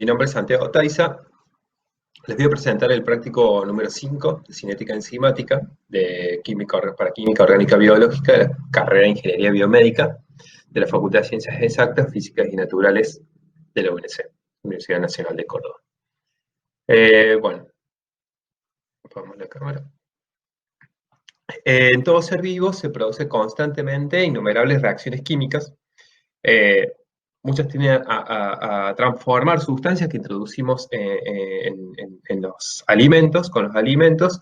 Mi nombre es Santiago Taiza. Les voy a presentar el práctico número 5 de cinética enzimática para química orgánica biológica de la carrera de Ingeniería Biomédica de la Facultad de Ciencias Exactas, Físicas y Naturales de la UNC, Universidad Nacional de Córdoba. Bueno, apagamos la cámara. En todo ser vivo se produce constantemente innumerables reacciones químicas. Muchas tienden a transformar sustancias que introducimos en los alimentos, con los alimentos,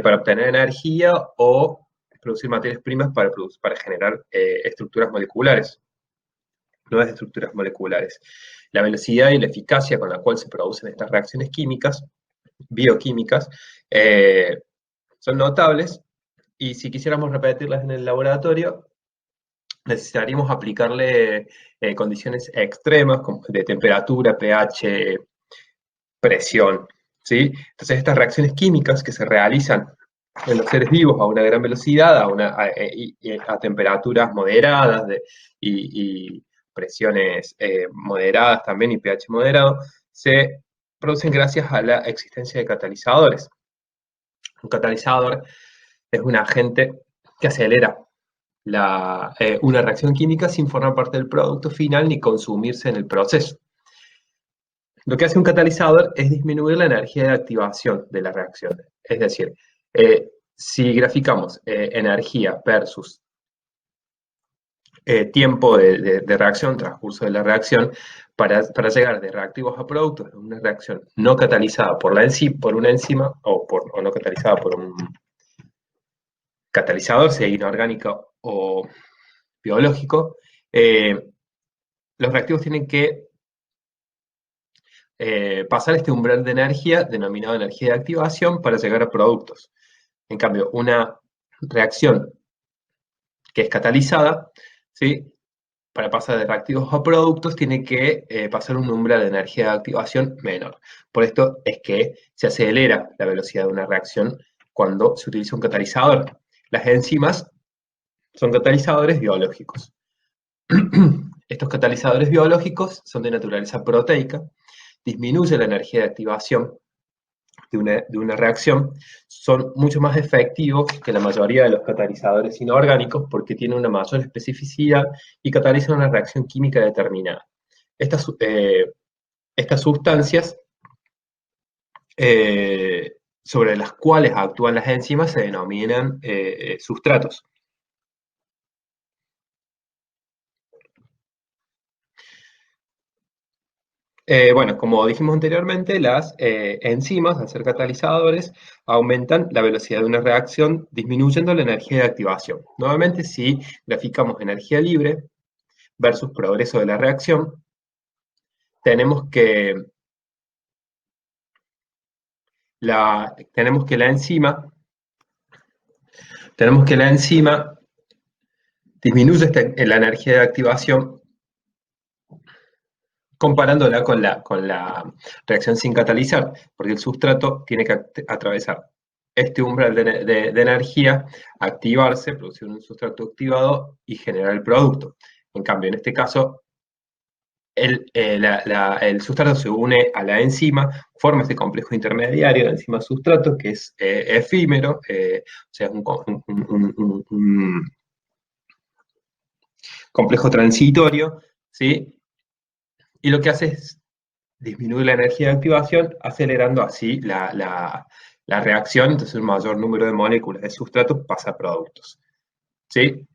para obtener energía o producir materias primas para generar estructuras moleculares, nuevas estructuras moleculares. La velocidad y la eficacia con la cual se producen estas reacciones químicas, bioquímicas, son notables, y si quisiéramos repetirlas en el laboratorio, necesitaríamos aplicarle condiciones extremas de temperatura, pH, presión, ¿sí? Entonces estas reacciones químicas que se realizan en los seres vivos a una gran velocidad, a temperaturas moderadas y presiones moderadas también y pH moderado, se producen gracias a la existencia de catalizadores. Un catalizador es un agente que acelera una reacción química sin formar parte del producto final ni consumirse en el proceso. Lo que hace un catalizador es disminuir la energía de activación de la reacción. Es decir, si graficamos energía versus tiempo de reacción, transcurso de la reacción, para llegar de reactivos a productos en una reacción no catalizada por una enzima o no catalizada por un catalizador, sea inorgánico o biológico, los reactivos tienen que pasar este umbral de energía, denominado energía de activación, para llegar a productos. En cambio, una reacción que es catalizada, ¿sí?, para pasar de reactivos a productos, tiene que pasar un umbral de energía de activación menor. Por esto es que se acelera la velocidad de una reacción cuando se utiliza un catalizador. Las enzimas son catalizadores biológicos. Estos catalizadores biológicos son de naturaleza proteica, disminuyen la energía de activación de una reacción, son mucho más efectivos que la mayoría de los catalizadores inorgánicos porque tienen una mayor especificidad y catalizan una reacción química determinada. Estas sustancias sobre las cuales actúan las enzimas se denominan sustratos. Bueno, como dijimos anteriormente, las enzimas, al ser catalizadores, aumentan la velocidad de una reacción disminuyendo la energía de activación. Nuevamente, si graficamos energía libre versus progreso de la reacción, tenemos que la enzima disminuye la energía de activación comparándola con la reacción sin catalizar, porque el sustrato tiene que atravesar este umbral de energía, activarse, producir un sustrato activado y generar el producto. En cambio, en este caso, el sustrato se une a la enzima, forma este complejo intermediario de enzima-sustrato que es efímero, o sea, es un complejo transitorio, ¿sí? Y lo que hace es disminuir la energía de activación, acelerando así la reacción, entonces un mayor número de moléculas de sustrato pasa a productos. ¿Sí?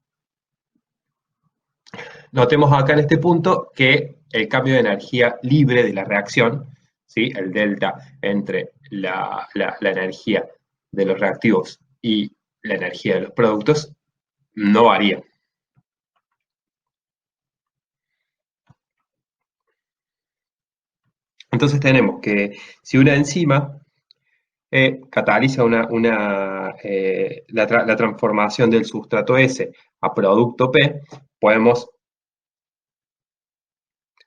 Notemos acá en este punto que el cambio de energía libre de la reacción, ¿sí?, el delta entre la energía de los reactivos y la energía de los productos, no varía. Entonces tenemos que si una enzima cataliza la transformación del sustrato S a producto P, podemos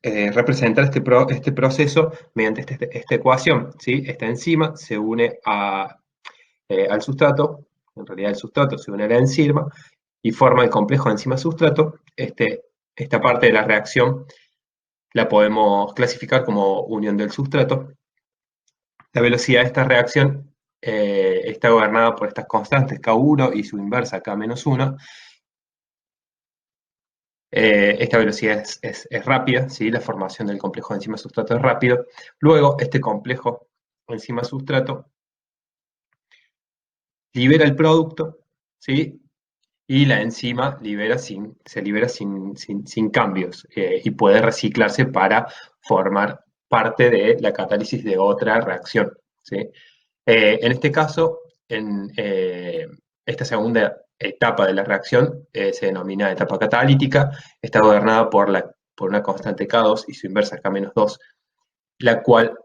representar este proceso mediante esta ecuación, ¿sí? Esta enzima se une al sustrato, en realidad el sustrato se une a la enzima y forma el complejo enzima-sustrato. Esta parte de la reacción la podemos clasificar como unión del sustrato. La velocidad de esta reacción está gobernada por estas constantes K1 y su inversa K-1. Esta velocidad es rápida, ¿sí? La formación del complejo enzima-sustrato es rápido. Luego, este complejo enzima-sustrato libera el producto, ¿sí? Y la enzima se libera sin cambios y puede reciclarse para formar parte de la catálisis de otra reacción, ¿sí? En este caso, en esta segunda etapa de la reacción se denomina etapa catalítica, está gobernada por una constante K2 y su inversa K-2, la cual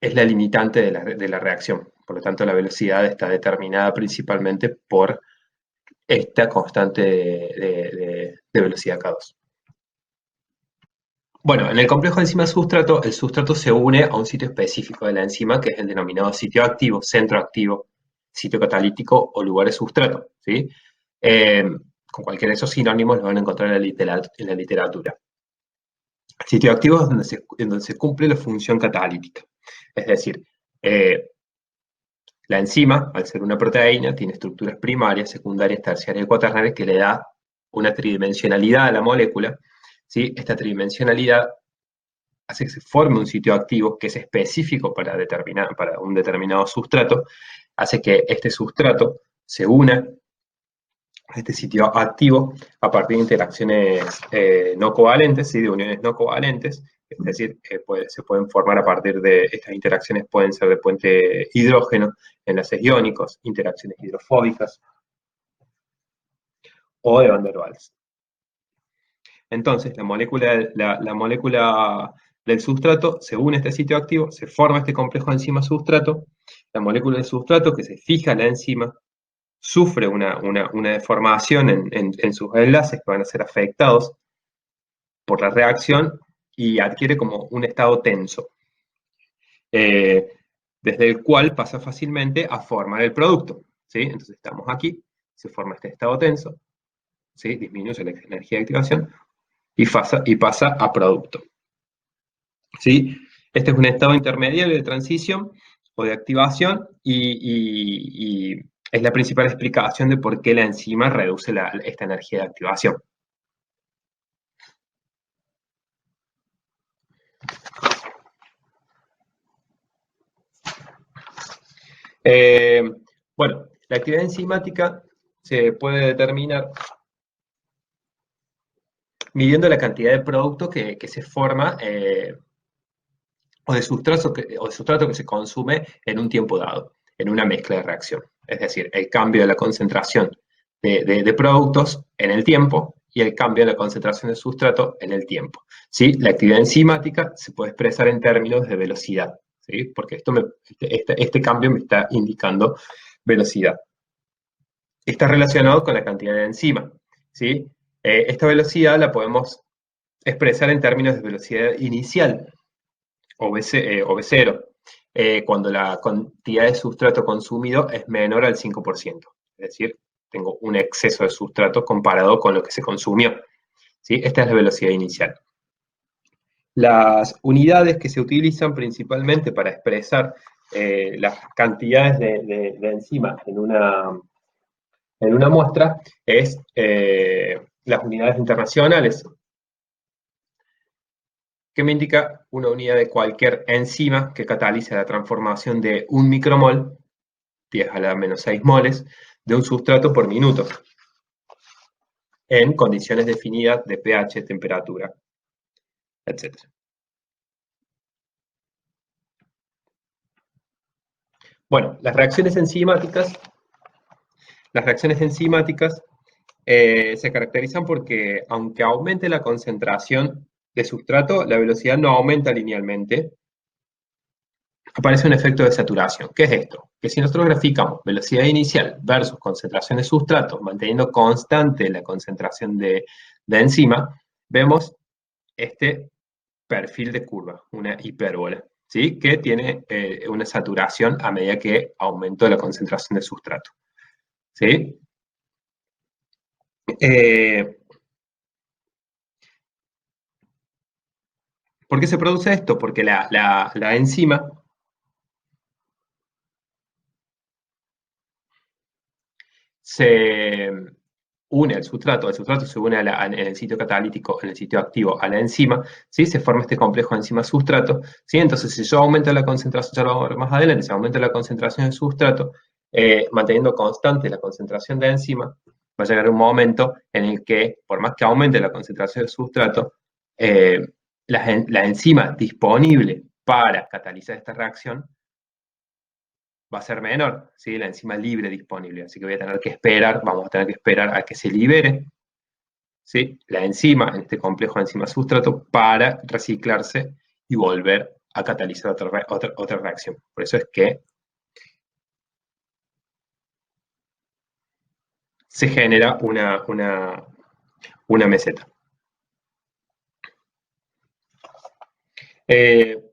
es la limitante de la reacción. Por lo tanto, la velocidad está determinada principalmente por esta constante de velocidad K2. Bueno, en el complejo enzima-sustrato, el sustrato se une a un sitio específico de la enzima, que es el denominado sitio activo, centro activo, sitio catalítico o lugar de sustrato, ¿sí? Con cualquiera de esos sinónimos lo van a encontrar en la literatura. El sitio activo es donde se cumple la función catalítica. Es decir, la enzima, al ser una proteína, tiene estructuras primarias, secundarias, terciarias y cuaternarias que le da una tridimensionalidad a la molécula, ¿sí? Esta tridimensionalidad hace que se forme un sitio activo que es específico para un determinado sustrato, hace que este sustrato se una a este sitio activo a partir de interacciones no covalentes, ¿sí? De uniones no covalentes, es decir, se pueden formar a partir de estas interacciones, pueden ser de puente hidrógeno, enlaces iónicos, interacciones hidrofóbicas o de Van der Waals. Entonces, la molécula del sustrato se une a este sitio activo, se forma este complejo enzima-sustrato, la molécula del sustrato que se fija a la enzima sufre una deformación en sus enlaces que van a ser afectados por la reacción y adquiere como un estado tenso, eh, desde el cual pasa fácilmente a formar el producto, ¿sí? Entonces estamos aquí, se forma este estado tenso, ¿sí? Disminuye la energía de activación y pasa a producto, ¿sí? Este es un estado intermediario de transición o de activación y es la principal explicación de por qué la enzima reduce esta energía de activación. Eh, bueno, la actividad enzimática se puede determinar midiendo la cantidad de producto que se forma o de sustrato que se consume en un tiempo dado, en una mezcla de reacción. Es decir, el cambio de la concentración de productos en el tiempo y el cambio de la concentración de sustrato en el tiempo. ¿Sí? La actividad enzimática se puede expresar en términos de velocidad, ¿sí? Porque este cambio me está indicando velocidad. Está relacionado con la cantidad de enzima, ¿sí? Esta velocidad la podemos expresar en términos de velocidad inicial, o V0, cuando la cantidad de sustrato consumido es menor al 5%. Es decir, tengo un exceso de sustrato comparado con lo que se consumió, ¿sí? Esta es la velocidad inicial. Las unidades que se utilizan principalmente para expresar las cantidades de enzimas en una muestra es las unidades internacionales, que me indica una unidad de cualquier enzima que catalice la transformación de 1 micromol, 10 a la menos 6 moles, de un sustrato por minuto, en condiciones definidas de pH, temperatura, etc. Bueno, las reacciones enzimáticas se caracterizan porque, aunque aumente la concentración de sustrato, la velocidad no aumenta linealmente, aparece un efecto de saturación. ¿Qué es esto? Que si nosotros graficamos velocidad inicial versus concentración de sustrato, manteniendo constante la concentración de enzima, vemos este perfil de curva, una hipérbola, ¿sí? Que tiene una saturación a medida que aumenta la concentración de sustrato, ¿sí? Eh, ¿Por qué se produce esto? Porque la enzima se une al sustrato, el sustrato se une en el sitio catalítico, en el sitio activo a la enzima, ¿sí? Se forma este complejo enzima-sustrato, ¿sí? Entonces, si yo aumento la concentración, ya lo vamos a ver más adelante, si aumento la concentración del sustrato, manteniendo constante la concentración de enzima, va a llegar un momento en el que, por más que aumente la concentración del sustrato, eh, la enzima disponible para catalizar esta reacción va a ser menor, ¿sí? La enzima libre disponible. Así que voy a tener que esperar, vamos a tener que esperar a que se libere, ¿sí? La enzima en este complejo enzima-sustrato para reciclarse y volver a catalizar otra reacción. Por eso es que se genera una meseta. Eh,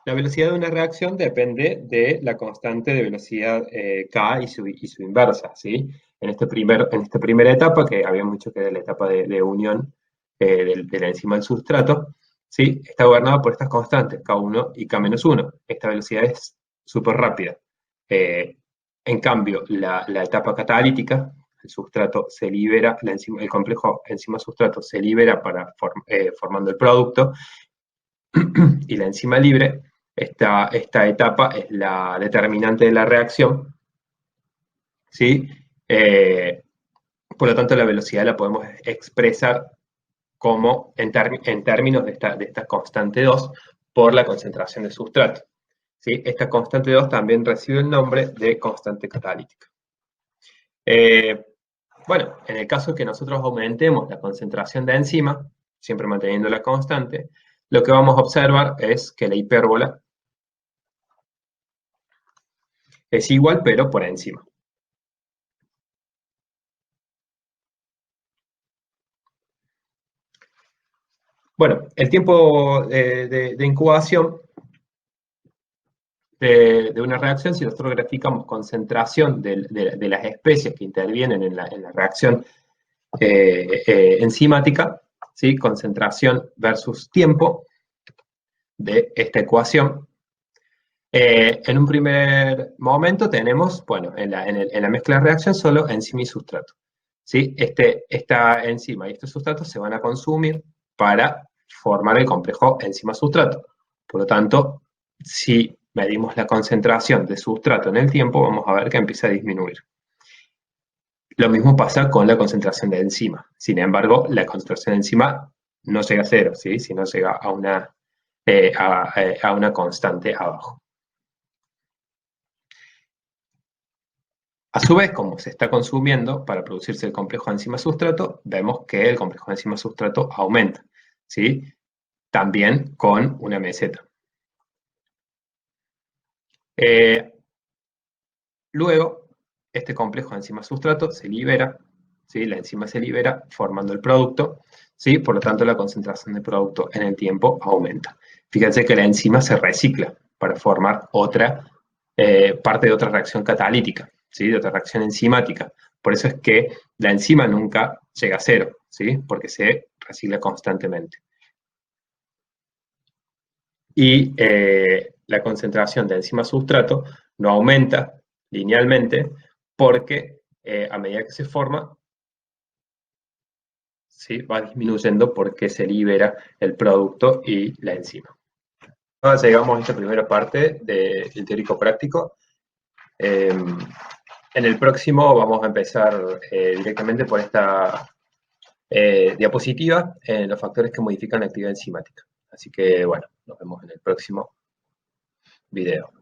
La velocidad de una reacción depende de la constante de velocidad K y su inversa, ¿sí? En esta primera etapa, que habíamos dicho que era la etapa de unión de la enzima al sustrato, ¿sí? Está gobernada por estas constantes, K1 y K-1. Esta velocidad es súper rápida. Eh, en cambio, la etapa catalítica, el sustrato se libera, el complejo enzima-sustrato se libera formando el producto, y la enzima libre, esta etapa es la determinante de la reacción, ¿sí? Por lo tanto, la velocidad la podemos expresar como en términos de esta constante 2 por la concentración de sustrato. ¿Sí? Esta constante 2 también recibe el nombre de constante catalítica. Eh, bueno, en el caso que nosotros aumentemos la concentración de enzima, siempre manteniendo la constante, lo que vamos a observar es que la hipérbola es igual, pero por encima. Bueno, el tiempo de incubación de una reacción, si nosotros graficamos concentración de las especies que intervienen en la reacción enzimática, ¿sí? Concentración versus tiempo de esta ecuación. En un primer momento tenemos, bueno, en la mezcla de reacción solo enzima y sustrato. ¿Sí? Esta enzima y este sustrato se van a consumir para formar el complejo enzima-sustrato. Por lo tanto, si medimos la concentración de sustrato en el tiempo, vamos a ver que empieza a disminuir. Lo mismo pasa con la concentración de enzima. Sin embargo, la concentración de enzima no llega a cero, ¿sí? Sino llega a una constante abajo. A su vez, como se está consumiendo para producirse el complejo enzima-sustrato, vemos que el complejo enzima-sustrato aumenta, ¿sí? También con una meseta. Luego, este complejo enzima-sustrato se libera, ¿sí? La enzima se libera formando el producto, ¿sí? Por lo tanto, la concentración de producto en el tiempo aumenta. Fíjense que la enzima se recicla para formar otra parte de otra reacción catalítica, ¿sí? De otra reacción enzimática. Por eso es que la enzima nunca llega a cero, ¿sí? Porque se recicla constantemente. Y la concentración de enzima-sustrato no aumenta linealmente porque a medida que se forma, ¿sí? Va disminuyendo porque se libera el producto y la enzima. Ahora llegamos a esta primera parte del teórico práctico. En el próximo vamos a empezar directamente por esta diapositiva en los factores que modifican la actividad enzimática. Así que bueno, nos vemos en el próximo video.